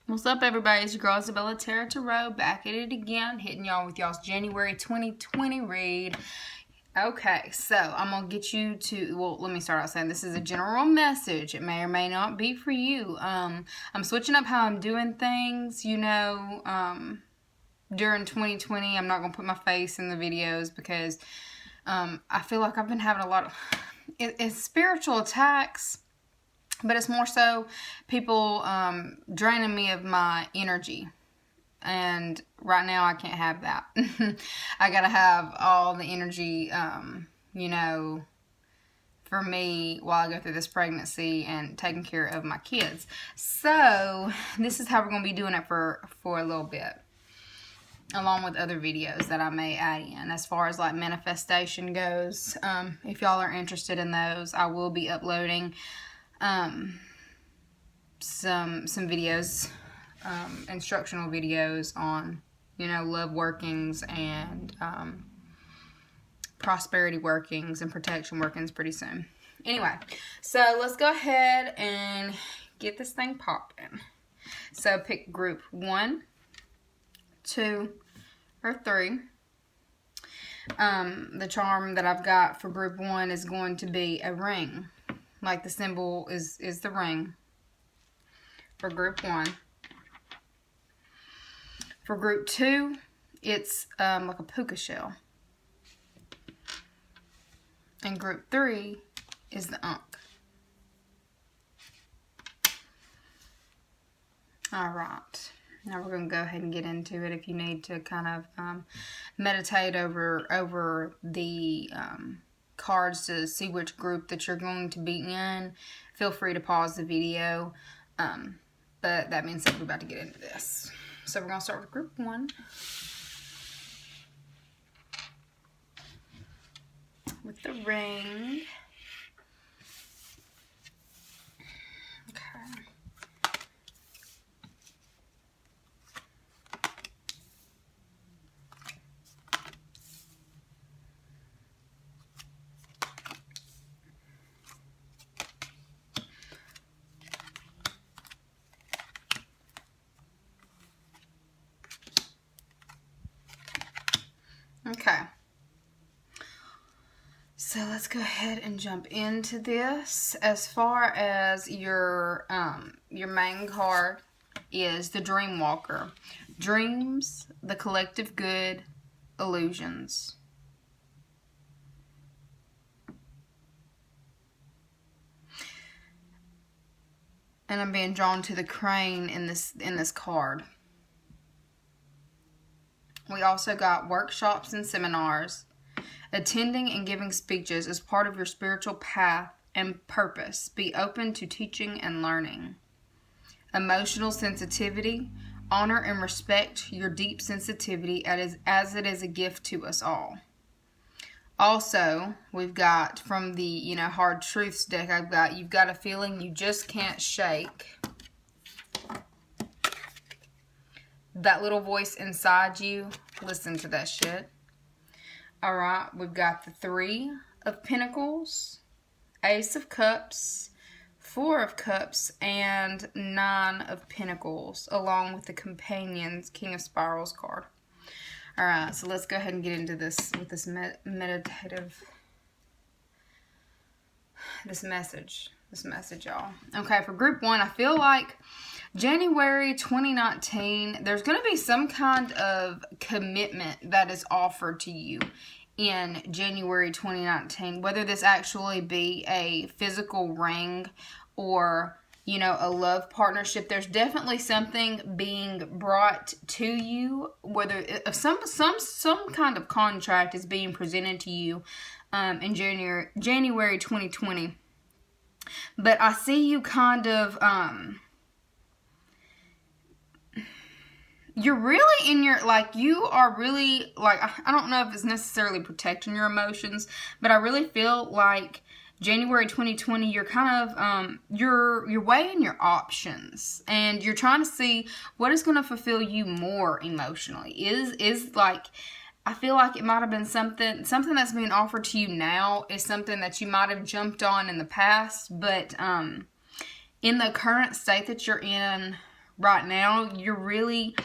What's up, everybody? It's your girl Isabella Tarot, back at it again, hitting y'all with y'all's January 2020 read. Okay, so I'm going to get you to, well, let me start out saying this is a general message. It may or may not be for you. I'm switching up how I'm doing things, during 2020. I'm not going to put my face in the videos because I feel like I've been having a lot of, it's spiritual attacks. But it's more so people draining me of my energy. And right now I can't have that. I gotta have all the energy, for me while I go through this pregnancy and taking care of my kids. So this is how we're going to be doing it for a little bit. Along with other videos that I may add in. As far as like manifestation goes, if y'all are interested in those, I will be uploading some videos, instructional videos on, love workings and prosperity workings and protection workings pretty soon. Anyway, so let's go ahead and get this thing popping. So pick group 1, 2, or 3. The charm that I've got for group 1 is going to be a ring. Like the symbol is the ring for group 1. For group 2, it's like a puka shell. And group 3 is the Ankh. Alright. Now we're going to go ahead and get into it. If you need to kind of meditate over the cards to see which group that you're going to be in, feel free to pause the video. But that means that we're about to get into this. So we're going to start with group 1. With the ring. Okay. Okay, so let's go ahead and jump into this. As far as your main card is the Dream Walker. Dreams, the collective good, illusions. And I'm being drawn to the crane in this card. We also got workshops and seminars. Attending and giving speeches is part of your spiritual path and purpose. Be open to teaching and learning. Emotional sensitivity. Honor and respect your deep sensitivity as it is a gift to us all. Also, we've got from the, Hard Truths deck, you've got a feeling you just can't shake. That little voice inside you, listen to that shit. Alright, we've got the 3 of Pentacles, Ace of Cups, 4 of Cups, and 9 of Pentacles, along with the Companions, King of Spirals card. Alright, so let's go ahead and get into this with this meditative, this message, y'all. Okay, for group 1, I feel like January 2019, there's going to be some kind of commitment that is offered to you in January 2019. Whether this actually be a physical ring or, a love partnership, there's definitely something being brought to you. Whether some kind of contract is being presented to you in January 2020. But I see you kind of you're really in your, you are really, I don't know if it's necessarily protecting your emotions, but I really feel like January 2020, you're kind of, you're weighing your options, and you're trying to see what is going to fulfill you more emotionally. I feel like it might have been something that's being offered to you now is something that you might have jumped on in the past, but, in the current state that you're in right now, you're really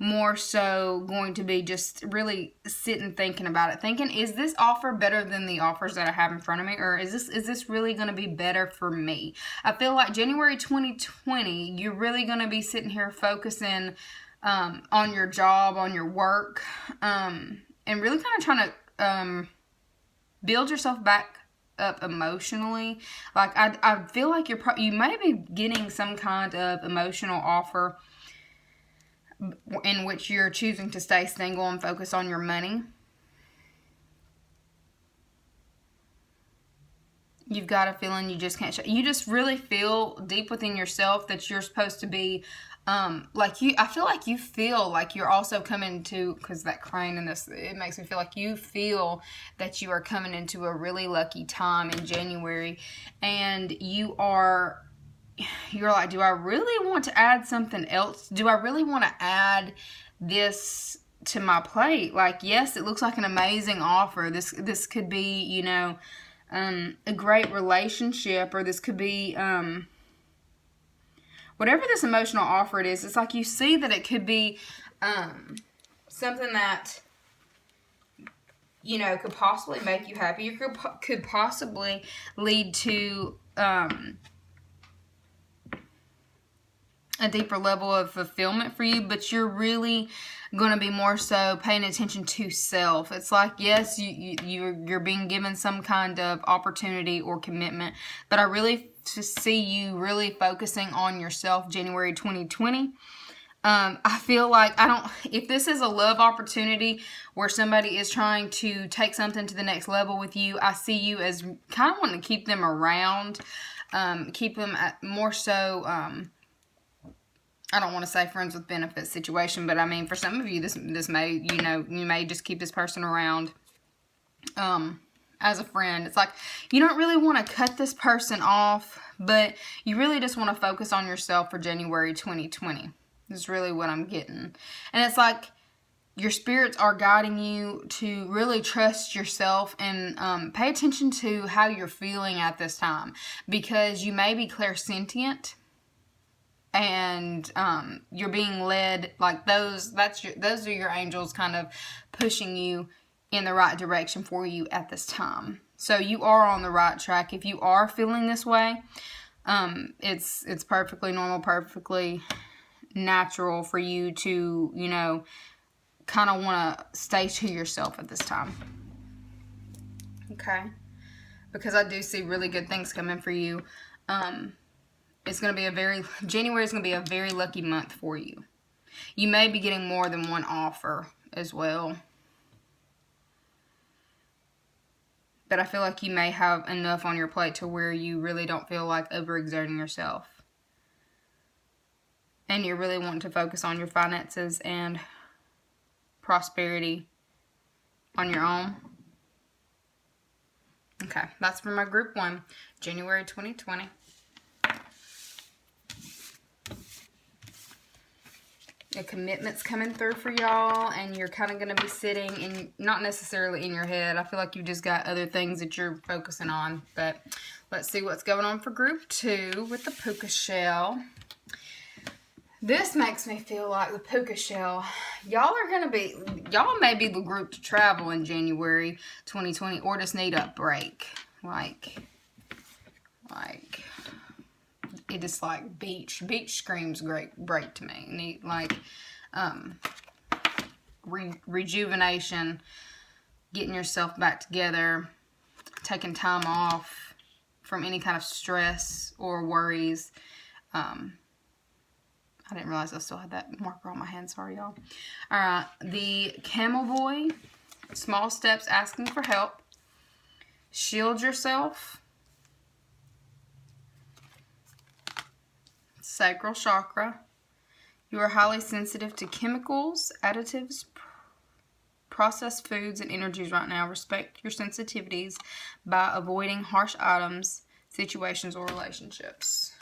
more so going to be just really sitting thinking about it. Thinking, is this offer better than the offers that I have in front of me? Or is this really going to be better for me? I feel like January 2020, you're really going to be sitting here focusing on your job, on your work, and really kind of trying to build yourself back up emotionally. Like, I feel like you may be getting some kind of emotional offer in which you're choosing to stay single and focus on your money. You've got a feeling you just can't you just really feel deep within yourself that you're supposed to be I feel like you feel like you're also coming to, because that crane in this, it makes me feel like you feel that you are coming into a really lucky time in January, and you're like, do I really want to add something else? Do I really want to add this to my plate? Like, yes, it looks like an amazing offer. This could be, a great relationship, or this could be, whatever this emotional offer it is. It's like you see that it could be something that, could possibly make you happy. Or could possibly lead to a deeper level of fulfillment for you, but you're really going to be more so paying attention to self. It's like, yes, you're being given some kind of opportunity or commitment, but I really see you really focusing on yourself January 2020. I feel like if this is a love opportunity where somebody is trying to take something to the next level with you, I see you as kind of wanting to keep them around, keep them more so, I don't want to say friends with benefits situation, but I mean, for some of you, this may, you may just keep this person around as a friend. It's like you don't really want to cut this person off, but you really just want to focus on yourself for January 2020. This is really what I'm getting. And it's like your spirits are guiding you to really trust yourself and pay attention to how you're feeling at this time, because you may be clairsentient. And you're being led, like those are your angels kind of pushing you in the right direction for you at this time. So you are on the right track. If you are feeling this way, it's perfectly normal, perfectly natural for you to, kind of want to stay to yourself at this time. Okay? Because I do see really good things coming for you. January is going to be a very lucky month for you. You may be getting more than one offer as well. But I feel like you may have enough on your plate to where you really don't feel like overexerting yourself. And you're really wanting to focus on your finances and prosperity on your own. Okay, that's for my group 1, January 2020. A commitment's coming through for y'all, and you're kind of going to be sitting in, not necessarily in your head. I feel like you just got other things that you're focusing on. But let's see what's going on for group 2 with the puka shell. This makes me feel like the puka shell. Y'all may be the group to travel in January 2020, or just need a break. Like it is like beach screams great break to me. Need like rejuvenation, getting yourself back together, taking time off from any kind of stress or worries. I didn't realize I still had that marker on my hand. Sorry, y'all. All right, the Camel Boy, small steps asking for help. Shield yourself. Sacral chakra. You are highly sensitive to chemicals, additives, processed foods, and energies right now. Respect your sensitivities by avoiding harsh items, situations, or relationships.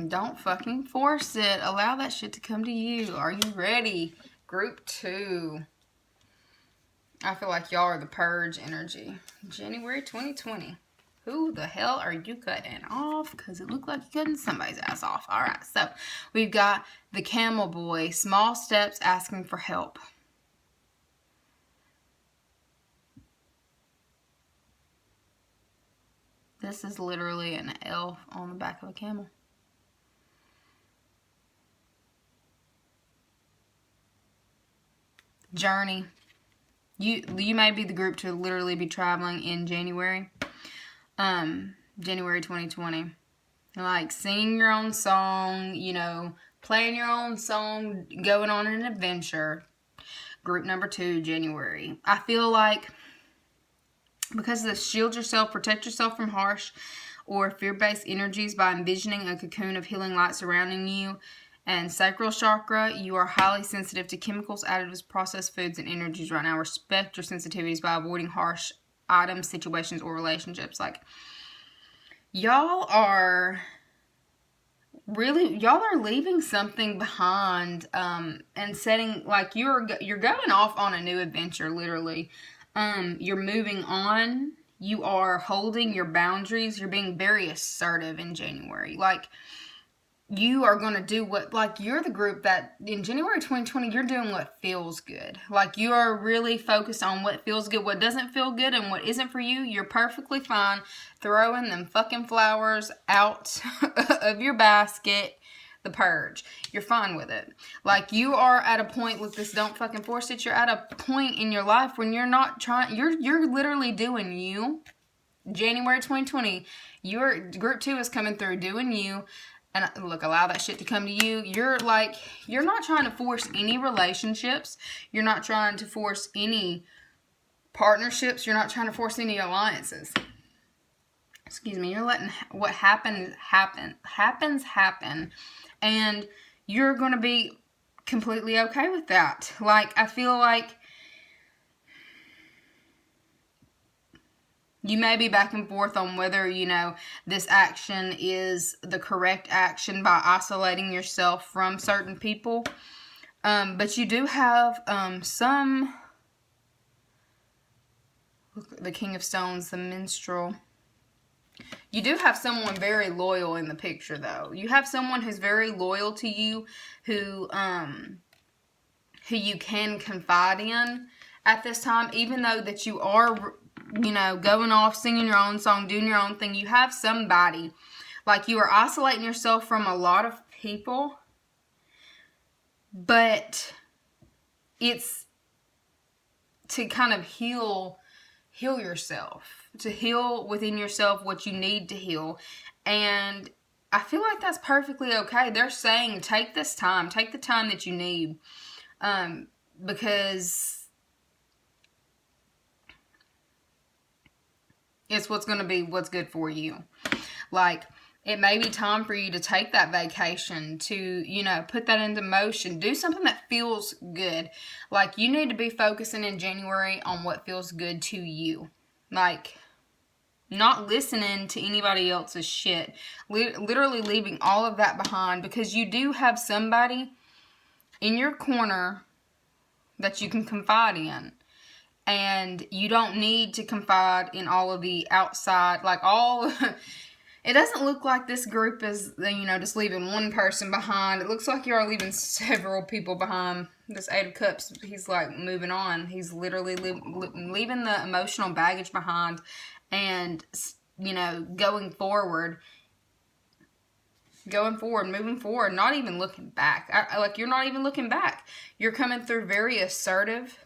Don't fucking force it. Allow that shit to come to you. Are you ready? Group 2. I feel like y'all are the purge energy. January 2020. Who the hell are you cutting off? Because it looked like you're cutting somebody's ass off. All right, so we've got the Camel Boy. Small steps, asking for help. This is literally an L on the back of a camel. Journey. You may be the group to literally be traveling in January. January 2020. Like singing your own song, you know, playing your own song, going on an adventure. Group number 2, January. I feel like because of this, shield yourself, protect yourself from harsh or fear-based energies by envisioning a cocoon of healing light surrounding you. And sacral chakra, you are highly sensitive to chemicals, additives, processed foods, and energies right now. Respect your sensitivities by avoiding harsh items, situations, or relationships. Like, y'all are leaving something behind, and setting, like, you're going off on a new adventure, literally. You're moving on. You are holding your boundaries. You're being very assertive in January. Like, you are going to do what, like, you're the group that in January 2020, you're doing what feels good. Like, you are really focused on what feels good, what doesn't feel good, and what isn't for you. You're perfectly fine throwing them fucking flowers out of your basket. The purge. You're fine with it. Like, you are at a point with this don't fucking force it. You're at a point in your life when you're not trying, you're literally doing you. January 2020, your group 2 is coming through doing you. And look, allow that shit to come to you. You're not trying to force any relationships. You're not trying to force any partnerships. You're not trying to force any alliances. Excuse me. You're letting what happens happen. And you're going to be completely okay with that. Like, I feel like you may be back and forth on whether, you know, this action is the correct action by isolating yourself from certain people. But you do have some... Look, the King of Stones, the Minstrel. You do have someone very loyal in the picture, though. You have someone who's very loyal to you, who you can confide in at this time, even though that you are, you know, going off, singing your own song, doing your own thing. You have somebody. Like, you are isolating yourself from a lot of people, but it's to kind of heal yourself, to heal within yourself what you need to heal. And I feel like that's perfectly okay. They're saying take this time, take the time that you need, because it's what's going to be what's good for you. Like, it may be time for you to take that vacation, to, you know, put that into motion. Do something that feels good. Like, you need to be focusing in January on what feels good to you. Like, not listening to anybody else's shit. Literally leaving all of that behind, because you do have somebody in your corner that you can confide in. And you don't need to confide in all of the outside, like all... It doesn't look like this group is, you know, just leaving one person behind. It looks like you are leaving several people behind. This 8 of Cups, he's like moving on. He's literally leaving the emotional baggage behind and, you know, going forward, moving forward, not even looking back. Like, you're not even looking back. You're coming through very assertive.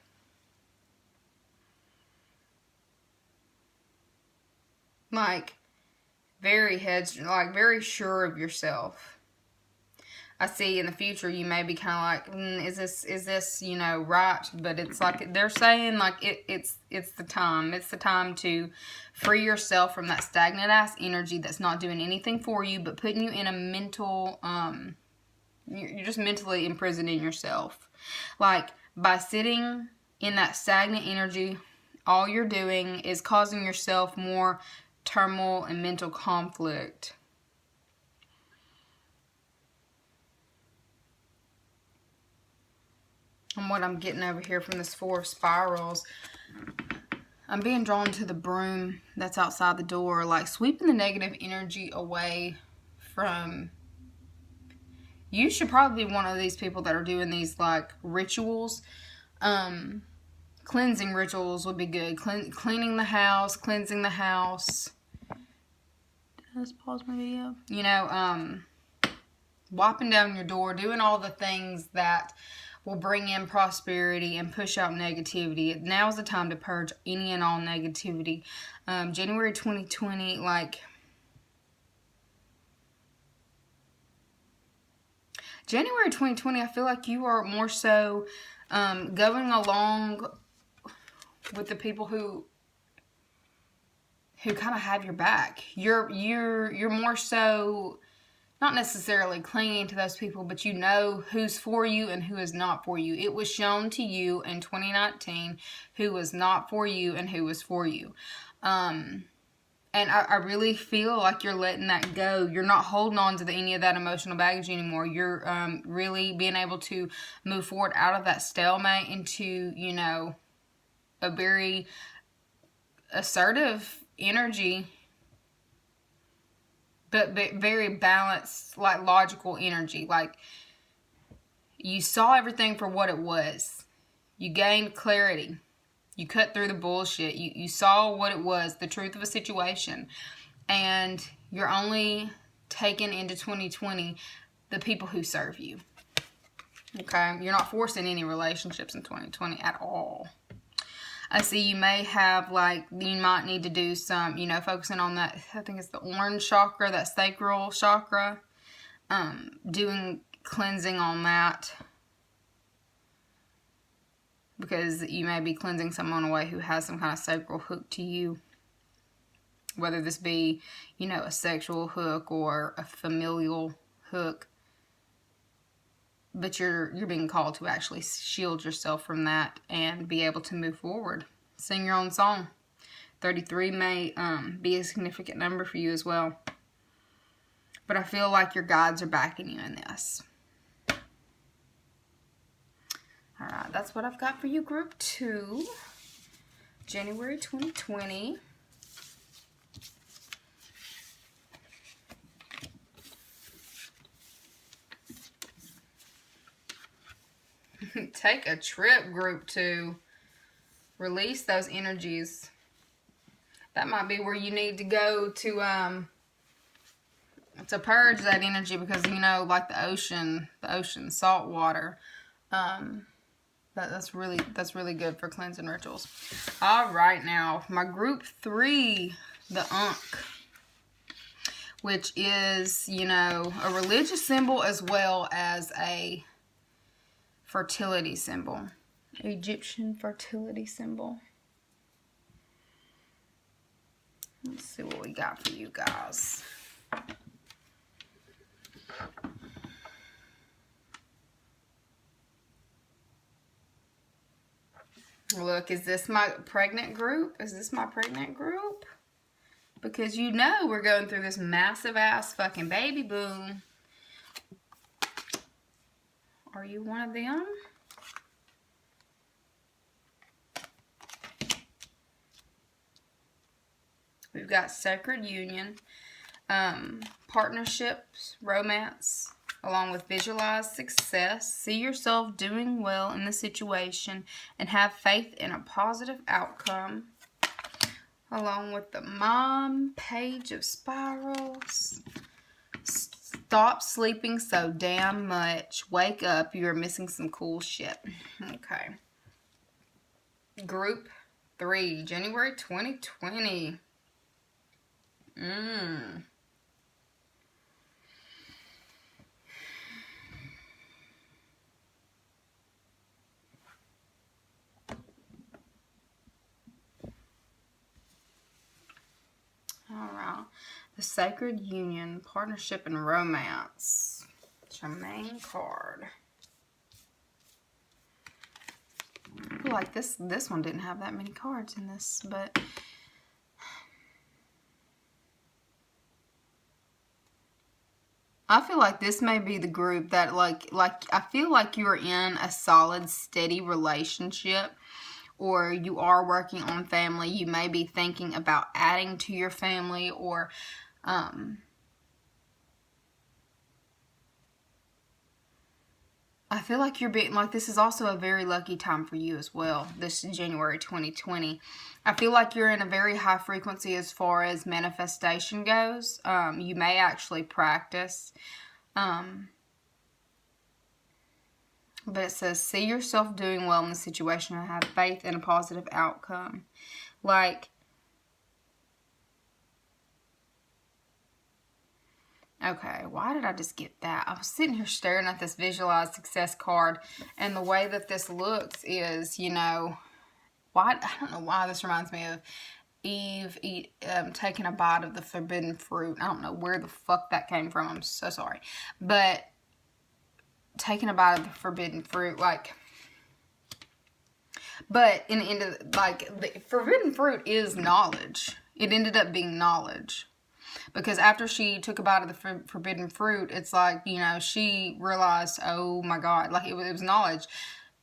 Like, very very sure of yourself. I see in the future you may be kind of like, is this, you know, right? But it's like they're saying, like, it's the time. It's the time to free yourself from that stagnant ass energy that's not doing anything for you, but putting you in a mental, you're just mentally imprisoning yourself. Like, by sitting in that stagnant energy, all you're doing is causing yourself more turmoil and mental conflict. And what I'm getting over here from this Four of Spirals, I'm being drawn to the broom that's outside the door, like sweeping the negative energy away from... You should probably be one of these people that are doing these like rituals. Cleansing rituals would be good. Cleaning the house, cleansing the house. Let's pause my video. You know, wiping down your door, doing all the things that will bring in prosperity and push out negativity. Now's the time to purge any and all negativity. January 2020, like... January 2020, I feel like you are more so going along with the people who kind of have your back. You're more so not necessarily clinging to those people, but you know who's for you and who is not for you. It was shown to you in 2019 who was not for you and who was for you. And I really feel like you're letting that go. You're not holding on to any of that emotional baggage anymore. You're really being able to move forward out of that stalemate into, you know, a very assertive energy, but very balanced, like logical energy. Like, you saw everything for what it was. You gained clarity. You cut through the bullshit. You saw what it was, the truth of a situation. And you're only taking into 2020 the people who serve you. Okay? You're not forcing any relationships in 2020 at all. I see you may have, like, you might need to do some, you know, focusing on that, I think it's the orange chakra, that sacral chakra. Doing cleansing on that. Because you may be cleansing someone away who has some kind of sacral hook to you. Whether this be, you know, a sexual hook or a familial hook. But you're being called to actually shield yourself from that and be able to move forward. Sing your own song. 33 may be a significant number for you as well. But I feel like your guides are backing you in this. Alright, that's what I've got for you, Group 2. January 2020. Take a trip, Group 2. Release those energies. That might be where you need to go to purge that energy, because, you know, like the ocean, salt water. That's really good for cleansing rituals. All right, now my Group 3, the Ankh, which is, you know, a religious symbol as well as a fertility symbol. Egyptian fertility symbol. Let's see what we got for you guys. Look, is this my pregnant group? Is this my pregnant group? Because you know we're going through this massive ass fucking baby boom. Are you one of them? We've got sacred union, partnerships, romance, along with visualized success. See yourself doing well in the situation and have faith in a positive outcome. Along with the Mom, Page of Spirals. Stop sleeping so damn much. Wake up. You're missing some cool shit. Okay. Group 3, January 2020. Alright. The Sacred Union, Partnership and Romance. It's your main card. I feel like this one didn't have that many cards in this, but I feel like this may be the group that like I feel like you're in a solid, steady relationship, or you are working on family. You may be thinking about adding to your family, or I feel like you're being, like, this is also a very lucky time for you as well, this January 2020. I feel like you're in a very high frequency as far as manifestation goes. You may actually practice. But it says, see yourself doing well in the situation and have faith in a positive outcome. Like, okay, why did I just get that? I was sitting here staring at this visualized success card, and the way that this looks is, you know, I don't know why this reminds me of Eve taking a bite of the forbidden fruit. I don't know where the fuck that came from. I'm so sorry. But taking a bite of the forbidden fruit, like, but in the end of, like, the forbidden fruit is knowledge. It ended up being knowledge. Because after she took a bite of the forbidden fruit, it's like, you know, she realized, oh my God, like, it was knowledge.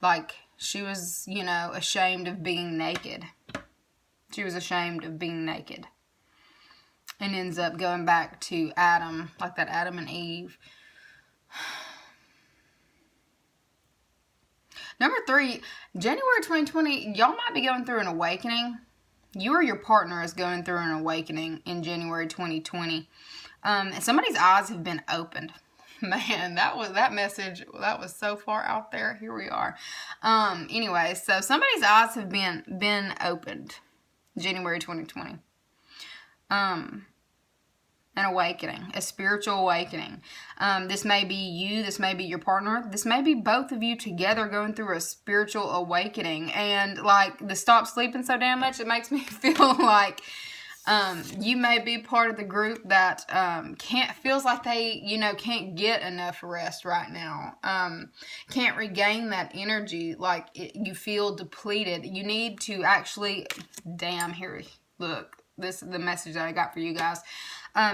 Like, she was, you know, ashamed of being naked. She was ashamed of being naked. And ends up going back to Adam, like that Adam and Eve. Number 3, January 2020, y'all might be going through an awakening. You or your partner is going through an awakening in January 2020. And somebody's eyes have been opened. Man, that message, that was so far out there. Here we are. Anyway, so somebody's eyes have been opened January 2020. An awakening, a spiritual awakening. This may be you, this may be your partner, this may be both of you together going through a spiritual awakening. And like the stop sleeping so damn much, it makes me feel like you may be part of the group that feels like they, you know, can't get enough rest right now. Can't regain that energy, like you feel depleted. You need to actually, damn, here, look, this is the message that I got for you guys.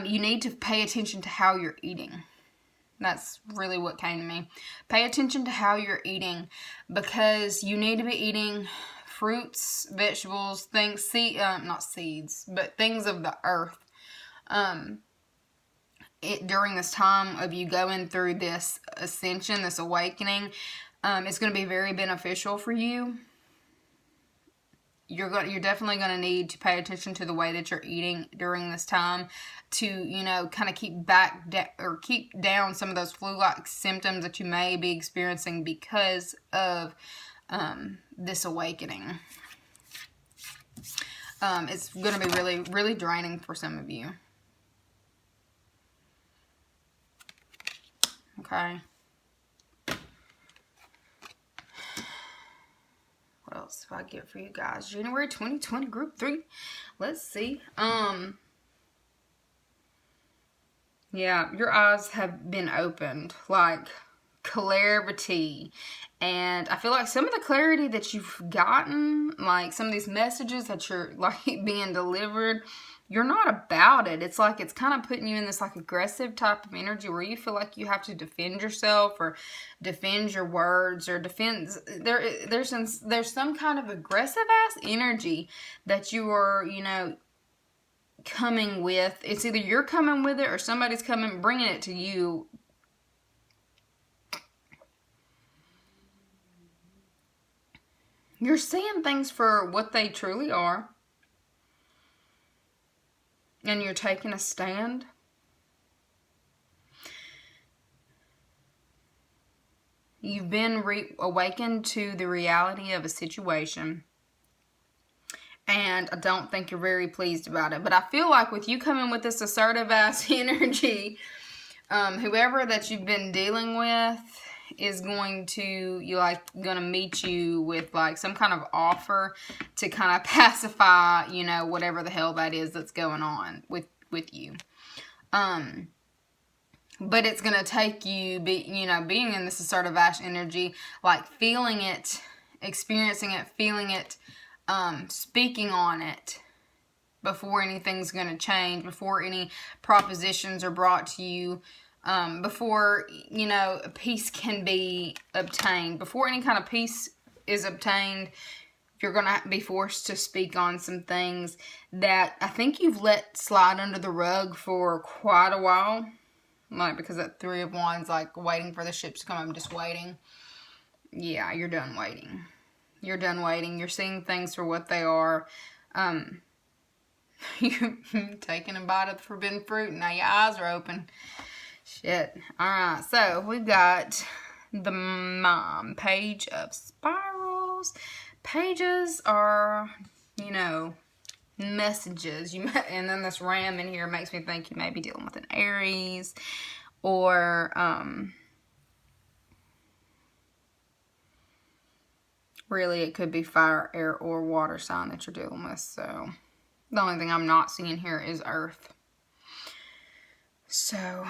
You need to pay attention to how you're eating. That's really what came to me. Pay attention to how you're eating, because you need to be eating fruits, vegetables, things, not seeds, but things of the earth. During this time of you going through this ascension, this awakening, it's going to be very beneficial for you. You're definitely going to need to pay attention to the way that you're eating during this time to, you know, kind of keep down some of those flu-like symptoms that you may be experiencing because of this awakening. It's going to be really, really draining for some of you. Okay. What else do I get for you guys? January 2020, group 3. Let's see. Yeah, your eyes have been opened. Like, clarity. And I feel like some of the clarity that you've gotten, like some of these messages that you're, like, being delivered, you're not about it. It's like it's kind of putting you in this like aggressive type of energy where you feel like you have to defend yourself or defend your words or there's some kind of aggressive ass energy that you are, you know, coming with. It's either you're coming with it or somebody's bringing it to you. You're seeing things for what they truly are. And you're taking a stand. You've been awakened to the reality of a situation. And I don't think you're very pleased about it. But I feel like with you coming with this assertive ass energy, whoever that you've been dealing with is going to meet you with like some kind of offer to kind of pacify, you know, whatever the hell that is that's going on with you. But it's going to take you being in this assertive ash energy, like feeling it, experiencing it, feeling it, speaking on it before anything's going to change, before any propositions are brought to you. before, you know, peace can be obtained. Before any kind of peace is obtained, you're going to be forced to speak on some things that I think you've let slide under the rug for quite a while. Like, because that Three of Wands, like, waiting for the ships to come. I'm just waiting. Yeah, you're done waiting. You're done waiting. You're seeing things for what they are. You're taking a bite of the forbidden fruit, and now your eyes are open. Shit. Alright, so we've got the Page of Spirals. Pages are, you know, messages. And then this Ram in here makes me think you may be dealing with an Aries, or really it could be fire, air, or water sign that you're dealing with. So the only thing I'm not seeing here is Earth. So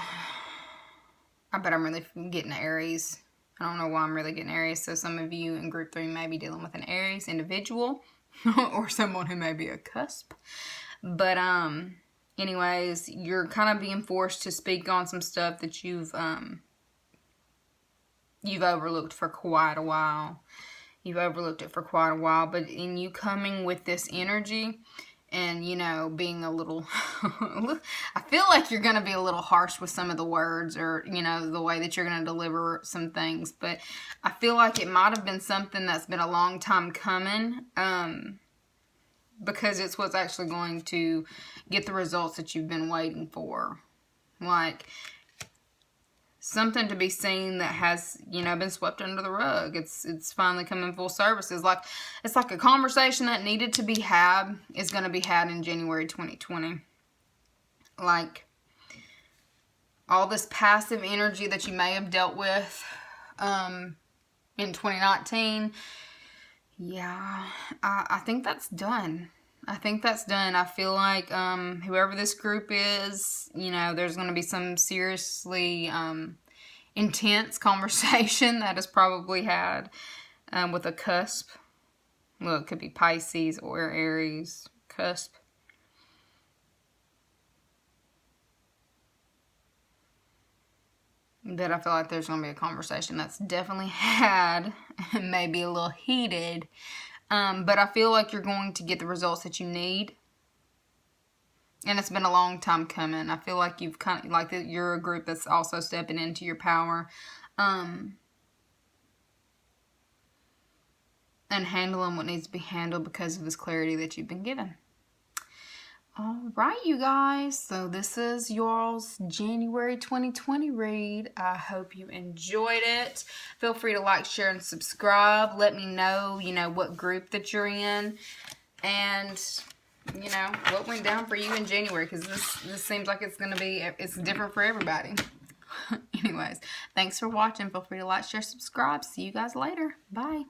I bet I'm really getting Aries. I don't know why I'm really getting Aries. So some of you in group 3 may be dealing with an Aries individual or someone who may be a cusp. But anyways, you're kind of being forced to speak on some stuff that you've overlooked for quite a while. You've overlooked it for quite a while, but in you coming with this energy and, you know, being a little, I feel like you're going to be a little harsh with some of the words, or, you know, the way that you're going to deliver some things, but I feel like it might have been something that's been a long time coming, because it's what's actually going to get the results that you've been waiting for. Like, something to be seen that has, you know, been swept under the rug. It's finally coming full service. It's like a conversation that needed to be had is going to be had in January 2020. Like, all this passive energy that you may have dealt with in 2019, yeah, I think that's done. I think that's done. I feel like whoever this group is, you know, there's going to be some seriously intense conversation that is probably had with a cusp. Well, it could be Pisces or Aries. Cusp. That I feel like there's going to be a conversation that's definitely had and maybe a little heated. But I feel like you're going to get the results that you need. And it's been a long time coming. I feel like you've kind of, like, you're a group that's also stepping into your power. And handling what needs to be handled because of this clarity that you've been given. Alright, you guys. So this is y'all's January 2020 read. I hope you enjoyed it. Feel free to like, share, and subscribe. Let me know, you know, what group that you're in. And, you know, what went down for you in January. Because this seems like it's different for everybody. Anyways, thanks for watching. Feel free to like, share, subscribe. See you guys later. Bye.